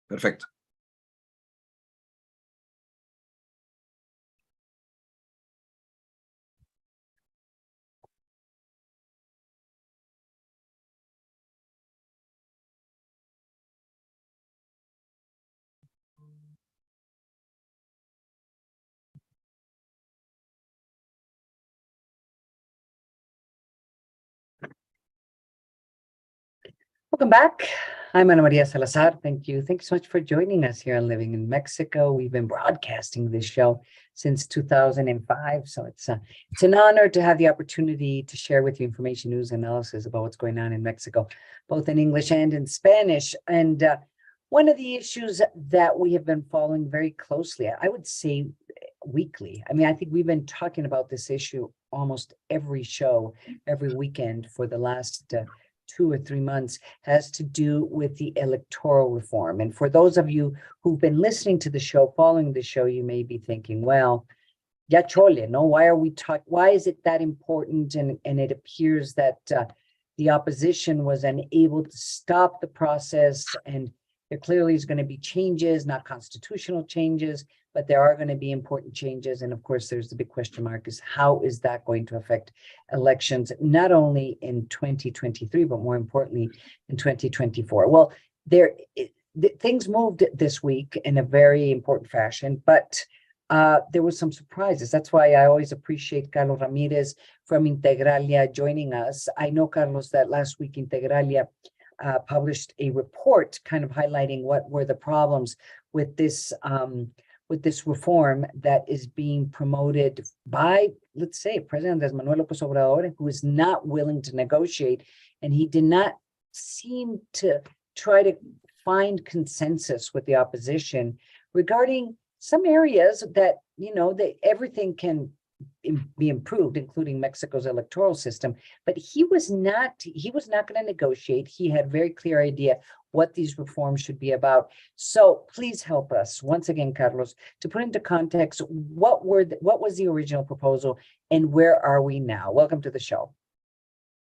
Perfecto. Welcome back. I'm Ana Maria Salazar. Thank you. Thank you so much for joining us here on Living in Mexico. We've been broadcasting this show since 2005. So it's an honor to have the opportunity to share with you information, news, analysis about what's going on in Mexico, both in English and in Spanish. And one of the issues that we have been following very closely, I would say weekly. I mean, I think we've been talking about this issue almost every show, every weekend for the last 2 or 3 months, has to do with the electoral reform. And for those of you who've been listening to the show, following the show, you may be thinking, well, ya chole, no, why is it that important? And it appears that the opposition was unable to stop the process, and there clearly is going to be changes, not constitutional changes, but there are going to be important changes. And of course, there's the big question mark is how is that going to affect elections, not only in 2023, but more importantly, in 2024? Well, things moved this week in a very important fashion, but there were some surprises. That's why I always appreciate Carlos Ramirez from Integralia joining us. I know, Carlos, that last week Integralia published a report kind of highlighting what were the problems with this reform that is being promoted by, let's say, President Manuel Lopez Obrador, who is not willing to negotiate, and he did not seem to try to find consensus with the opposition regarding some areas that, everything can be improved, including Mexico's electoral system. But he was not going to negotiate. He had a very clear idea what these reforms should be about. So please help us once again, Carlos, to put into context what was the original proposal and where are we now? welcome to the show.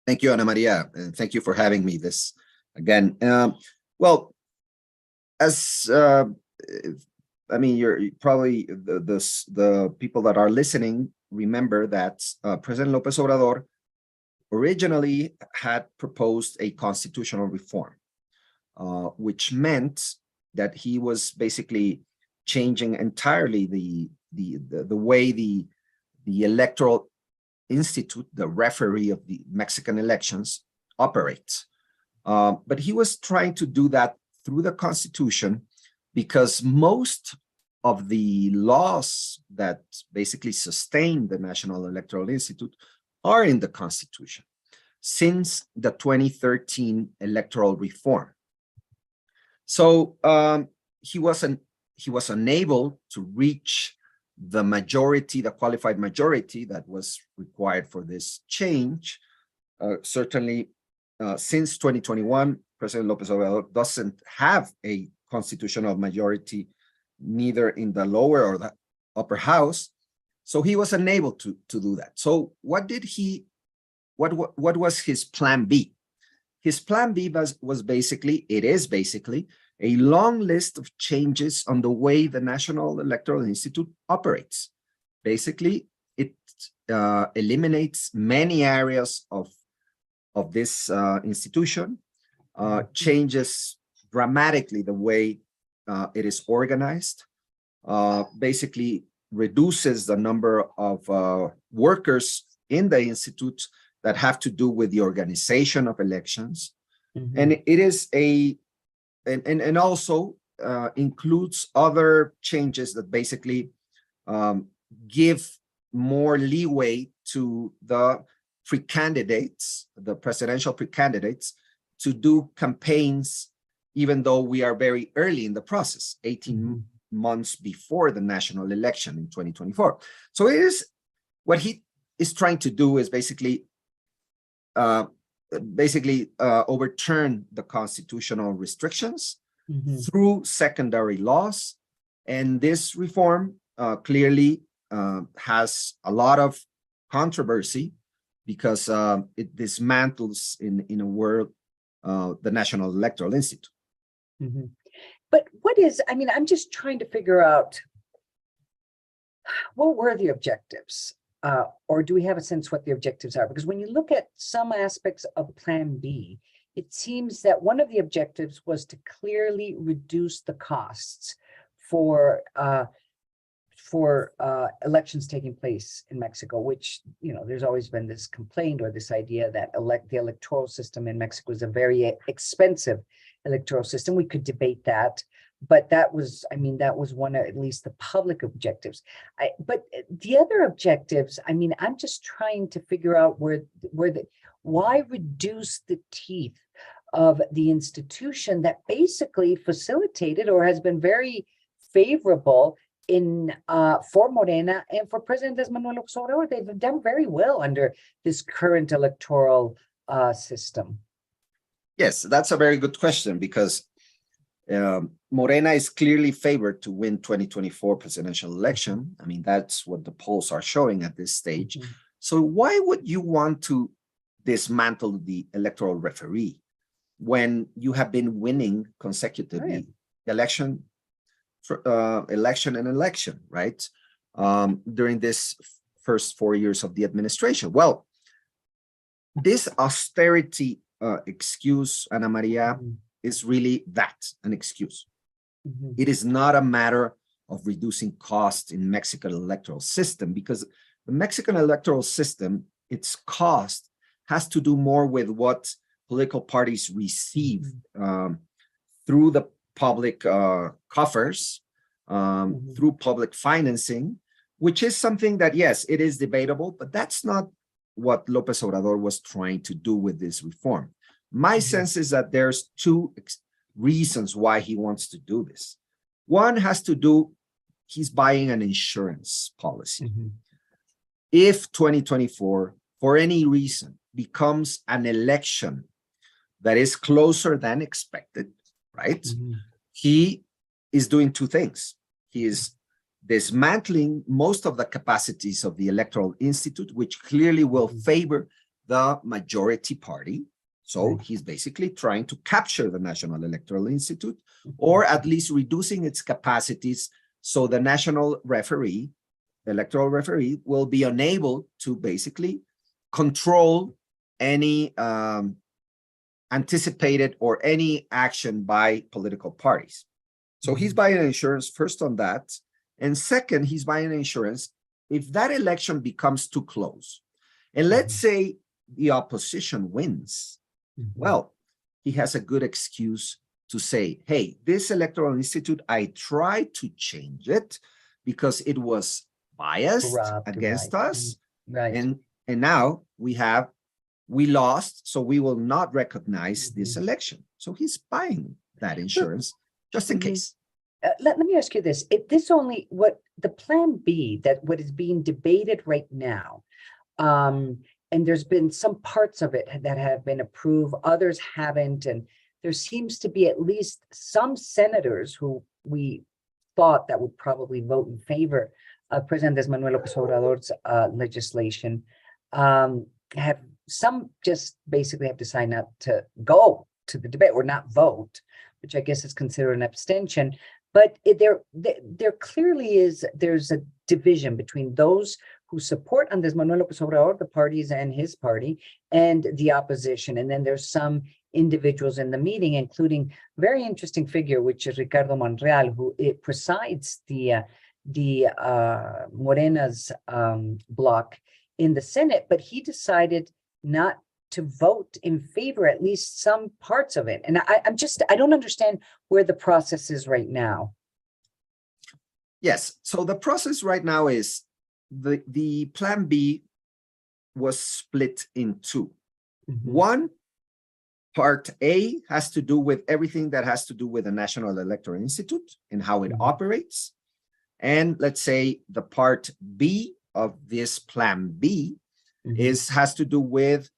Thank you, Ana Maria, and thank you for having me this again. Well, as you're probably the people that are listening remember that President Lopez Obrador originally had proposed a constitutional reform, which meant that he was basically changing entirely the way the electoral institute, the referee of the Mexican elections, operates. But he was trying to do that through the Constitution because most of the laws that basically sustain the National Electoral Institute are in the Constitution since the 2013 electoral reform. So he was unable to reach the majority, the qualified majority that was required for this change. Certainly, since 2021, President Lopez Obrador doesn't have a constitutional majority, neither in the lower or the upper house. So he was unable to do that. So what was his plan B? His plan B was basically a long list of changes on the way the National Electoral Institute operates. Basically, it eliminates many areas of this institution, changes dramatically the way it is organized, basically reduces the number of workers in the institute that have to do with the organization of elections. Mm-hmm. And it is and also includes other changes that basically give more leeway to the pre-candidates, the presidential pre-candidates, to do campaigns, even though we are very early in the process, 18 months before the national election in 2024. So it is what he is trying to do is basically overturn the constitutional restrictions through secondary laws. And this reform clearly has a lot of controversy because it dismantles, in a word, the National Electoral Institute. But what is, I mean, I'm just trying to figure out what were the objectives? Or do we have a sense what the objectives are? Because when you look at some aspects of Plan B, it seems that one of the objectives was to clearly reduce the costs for elections taking place in Mexico, which, you know, there's always been this complaint or this idea that the electoral system in Mexico is a very expensive electoral system. We could debate that, but that was, I mean, that was one of at least the public objectives. But the other objectives, I mean, I'm just trying to figure out why reduce the teeth of the institution that basically facilitated or has been very favorable in for Morena and for President Manuel Lopez Obrador. They've done very well under this current electoral system. Yes, that's a very good question, because Morena is clearly favored to win 2024 presidential election. I mean, that's what the polls are showing at this stage. Mhm. So why would you want to dismantle the electoral referee when you have been winning consecutively Right. election and election, right? During this first 4 years of the administration? Well, this austerity excuse, Ana Maria, Mhm. is really that, an excuse. Mhm. It is not a matter of reducing costs in Mexican electoral system, because the Mexican electoral system, its cost has to do more with what political parties receive through the public coffers, through public financing, which is something that, yes, it is debatable, but that's not what Lopez Obrador was trying to do with this reform. My sense is that there's two reasons why he wants to do this. One has to do, he's buying an insurance policy. If 2024, for any reason, becomes an election that is closer than expected, right? He is doing two things. He is dismantling most of the capacities of the Electoral Institute, which clearly will favor the majority party. So he's basically trying to capture the National Electoral Institute, or at least reducing its capacities so the national referee, electoral referee, will be unable to basically control any anticipated or any action by political parties. So he's buying insurance first on that. And second, he's buying insurance if that election becomes too close. And let's say the opposition wins. Well, he has a good excuse to say, hey, this electoral institute, I tried to change it because it was biased Corrupt, against right. us. Right. And now we lost, so we will not recognize this election. So he's buying that insurance just in case. Let me ask you this. If this only, what the Plan B, that what is being debated right now, and there's been some parts of it that have been approved, others haven't, and there seems to be at least some senators who we thought that would probably vote in favor of President Manuel Lopez Obrador's legislation, have some just basically have decided not to go to the debate or not vote, which I guess is considered an abstention. But there clearly is, there's a division between those who support Andrés Manuel López Obrador, the parties and his party, and the opposition. And then there's some individuals in the meeting, including a very interesting figure, which is Ricardo Monreal, who presides the Morena's bloc in the Senate, but he decided not to vote in favor, at least some parts of it. And I don't understand where the process is right now. Yes, so the process right now is the Plan B was split in two. One, part A has to do with everything that has to do with the National Electoral Institute and how it operates. And let's say the part B of this Plan B has to do with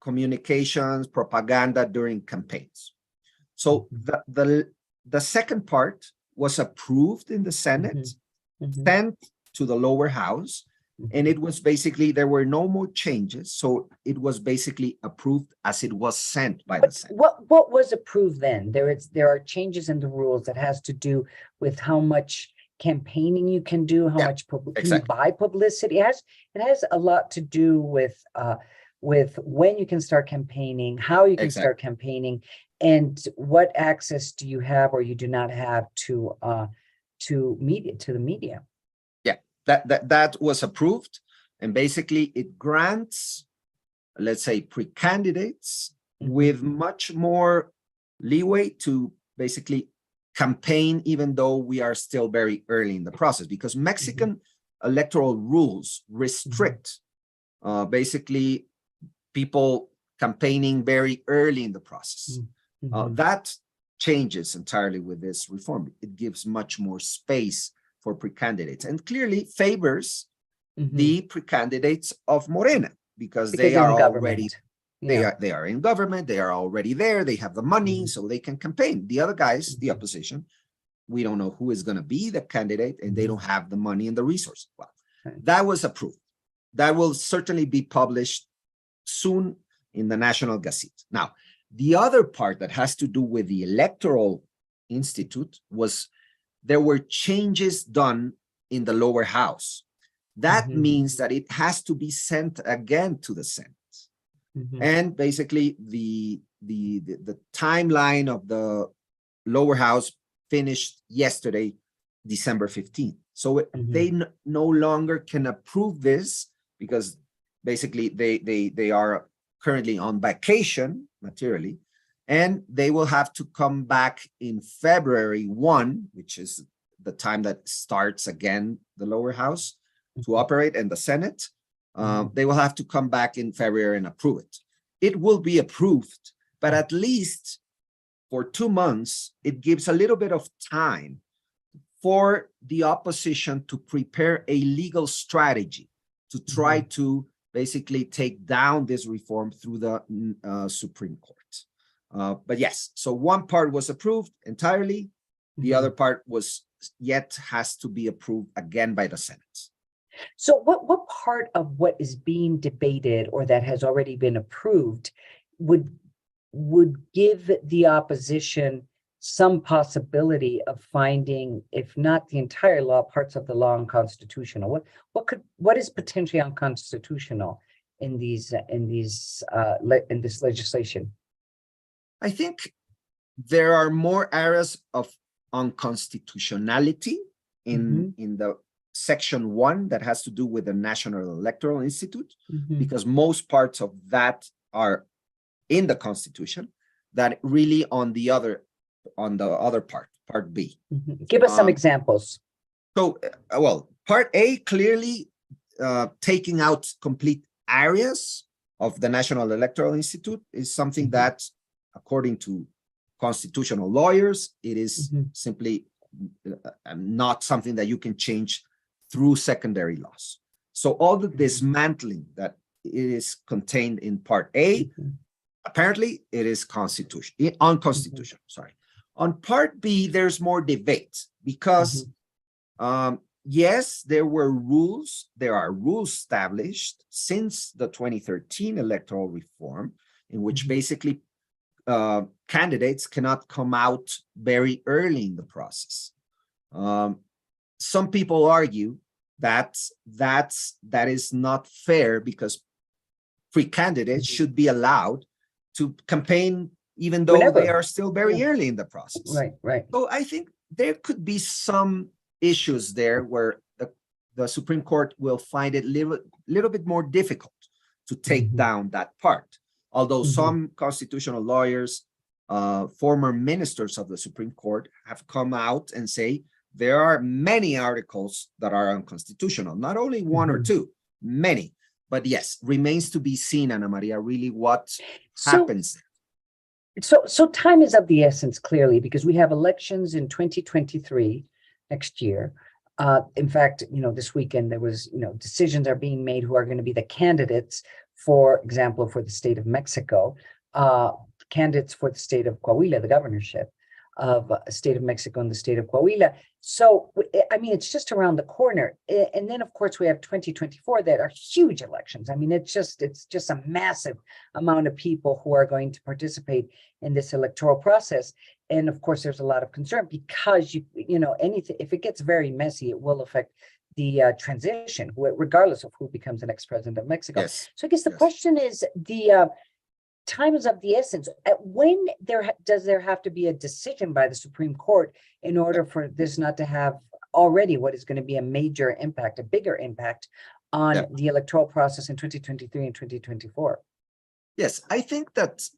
communications, propaganda during campaigns. So the second part was approved in the Senate, sent to the lower house, and it was basically, there were no more changes. So it was basically approved as it was sent by the Senate. What was approved then? There are changes in the rules that has to do with how much campaigning you can do, how much can you exactly. buy publicity. It has a lot to do with when you can start campaigning, how you can start campaigning, and what access do you have or you do not have to the media. Yeah, that was approved, and basically it grants, let's say, pre-candidates with much more leeway to basically campaign, even though we are still very early in the process, because Mexican electoral rules restrict basically people campaigning very early in the process. That changes entirely with this reform. It gives much more space for pre-candidates and clearly favors the pre-candidates of Morena because they are already they are in government, they are already there, they have the money, so they can campaign. The other guys, the opposition, we don't know who is going to be the candidate, and they don't have the money and the resources. Well, that was approved. That will certainly be published soon in the National Gazette. Now, the other part that has to do with the Electoral Institute was there were changes done in the lower house. That means that it has to be sent again to the Senate. And basically the timeline of the lower house finished yesterday, December 15th. So they no longer can approve this because basically they are currently on vacation materially, and they will have to come back in February 1, which is the time that starts again the lower house to operate, and the Senate. They will have to come back in February and approve it. It will be approved, but at least for 2 months, it gives a little bit of time for the opposition to prepare a legal strategy to try to basically take down this reform through the Supreme Court. But yes, so one part was approved entirely. The other part has to be approved again by the Senate. So what part of what is being debated or that has already been approved would give the opposition some possibility of finding, if not the entire law, parts of the law unconstitutional? What is potentially unconstitutional in this legislation? I think there are more areas of unconstitutionality in the Section 1 that has to do with the National Electoral Institute, because most parts of that are in the Constitution, that really on the other part B. Give us some examples. So, well, Part A clearly taking out complete areas of the National Electoral Institute is something that, according to constitutional lawyers, it is simply not something that you can change through secondary laws. So all the dismantling that is contained in Part A, apparently it is unconstitutional. Sorry. On Part B, there's more debate because yes, there are rules established since the 2013 electoral reform in which basically candidates cannot come out very early in the process. Some people argue that is not fair because pre-candidates should be allowed to campaign even though they are still very early in the process. Right. So I think there could be some issues there where the Supreme Court will find it little bit more difficult to take down that part. Although some constitutional lawyers, former ministers of the Supreme Court have come out and say there are many articles that are unconstitutional, not only one or two, many. But yes, remains to be seen, Ana Maria, really what happens. So time is of the essence, clearly, because we have elections in 2023, next year. In fact, this weekend there was, decisions are being made who are going to be the candidates, for example, for the state of Mexico, candidates for the state of Coahuila, the governorship. state of Mexico and the state of Coahuila. So, I mean, it's just around the corner. And then, of course, we have 2024 that are huge elections. I mean, it's just a massive amount of people who are going to participate in this electoral process. And of course, there's a lot of concern because anything, if it gets very messy, it will affect the transition, regardless of who becomes the next president of Mexico. Yes. So I guess the question is the time is of the essence. When does there have to be a decision by the Supreme Court in order for this not to have already what is going to be a major impact, a bigger impact on the electoral process in 2023 and 2024? Yes, I think that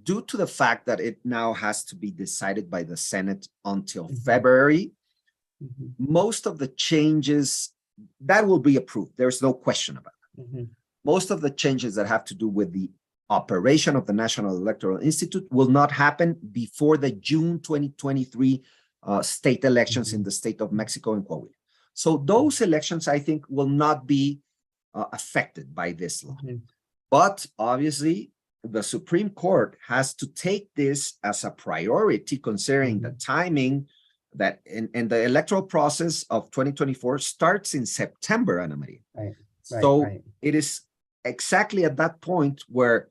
due to the fact that it now has to be decided by the Senate until February, most of the changes that will be approved, there's no question about it. Most of the changes that have to do with the operation of the National Electoral Institute will not happen before the June 2023 state elections in the state of Mexico and Coahuila. So those elections, I think, will not be affected by this law. But obviously, the Supreme Court has to take this as a priority, considering the timing that and the electoral process of 2024 starts in September, Ana Maria. It is exactly at that point where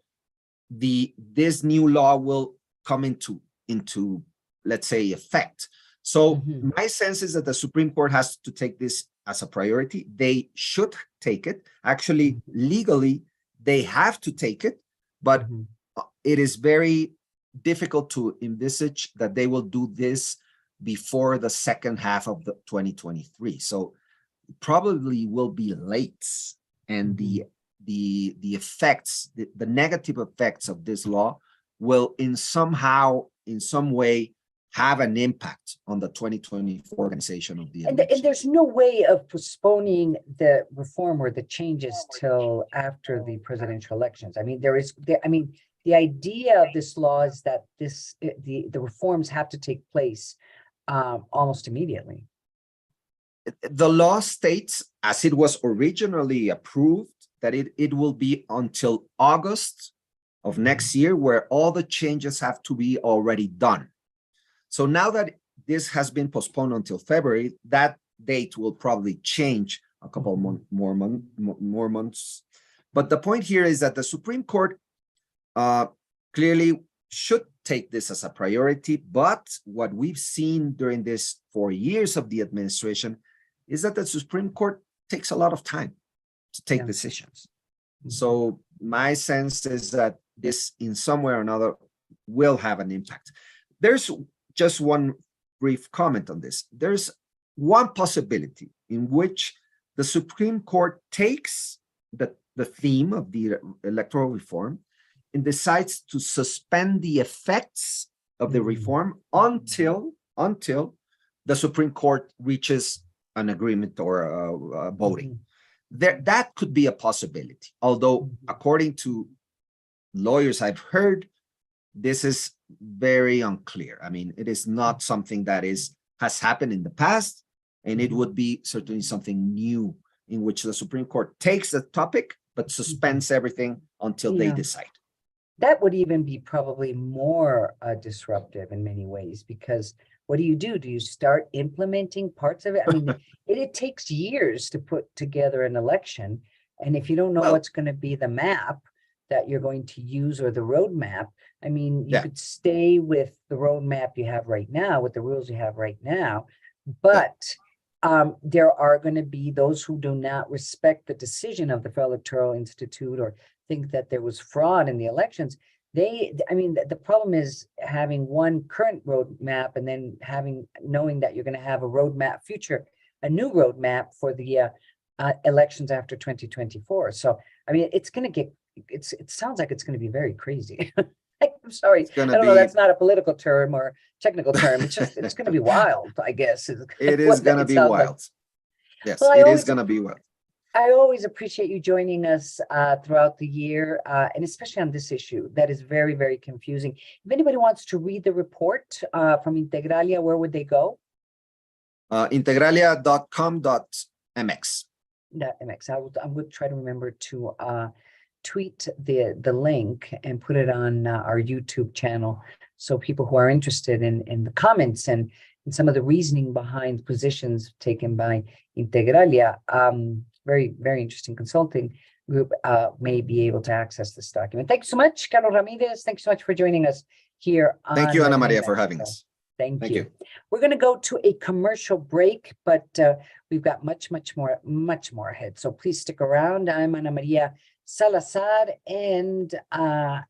this new law will come into let's say effect. So my sense is that the Supreme Court has to take this as a priority. They should take it. Actually, legally, they have to take it, but it is very difficult to envisage that they will do this before the second half of the 2023. So probably will be late, and the effects, the negative effects of this law will in some way have an impact on the 2024 organization of the election. And there's no way of postponing the reform or the changes till after the presidential elections. I mean, the idea of this law is that the reforms have to take place almost immediately. The law states, as it was originally approved, that it will be until August of next year, where all the changes have to be already done. So now that this has been postponed until February, that date will probably change a couple more months. But the point here is that the Supreme Court clearly should take this as a priority. But what we've seen during this 4 years of the administration is that the Supreme Court takes a lot of time to take decisions. So my sense is that this, in some way or another, will have an impact. There's just one brief comment on this. There's one possibility in which the Supreme Court takes the theme of the electoral reform and decides to suspend the effects of the reform until the Supreme Court reaches an agreement or voting. That could be a possibility, although according to lawyers I've heard, this is very unclear. I mean, it is not something that has happened in the past, and it would be certainly something new in which the Supreme Court takes the topic but suspends everything until they decide. That would even be probably more disruptive in many ways, because what do? Do you start implementing parts of it? I mean, it takes years to put together an election. And if you don't know what's going to be the map that you're going to use or the roadmap, I mean, you could stay with the roadmap you have right now, with the rules you have right now. But there are going to be those who do not respect the decision of the Federal Electoral Institute or think that there was fraud in the elections. The problem is having one current roadmap and then knowing that you're going to have a new roadmap for the elections after 2024. So, I mean, it sounds like it's going to be very crazy. I'm sorry. I don't know. That's not a political term or technical term. It's going to be wild, I guess. It is going to be wild. Like. Yes, well, it is going to be wild. I always appreciate you joining us throughout the year, and especially on this issue that is very, very confusing. If anybody wants to read the report from Integralia, where would they go? Integralia.com.mx. .mx. I'm going to try to remember to tweet the link and put it on our YouTube channel So people who are interested in the comments and some of the reasoning behind positions taken by Integralia, very, very interesting consulting group, may be able to access this document. Thanks so much, Carlos Ramirez. Thanks so much for joining us here on Thank you, Ana Living in Maria, for having Mexico. us. Thank you. We're going to go to a commercial break, but we've got much more ahead. So please stick around. I'm Ana Maria Salazar, and now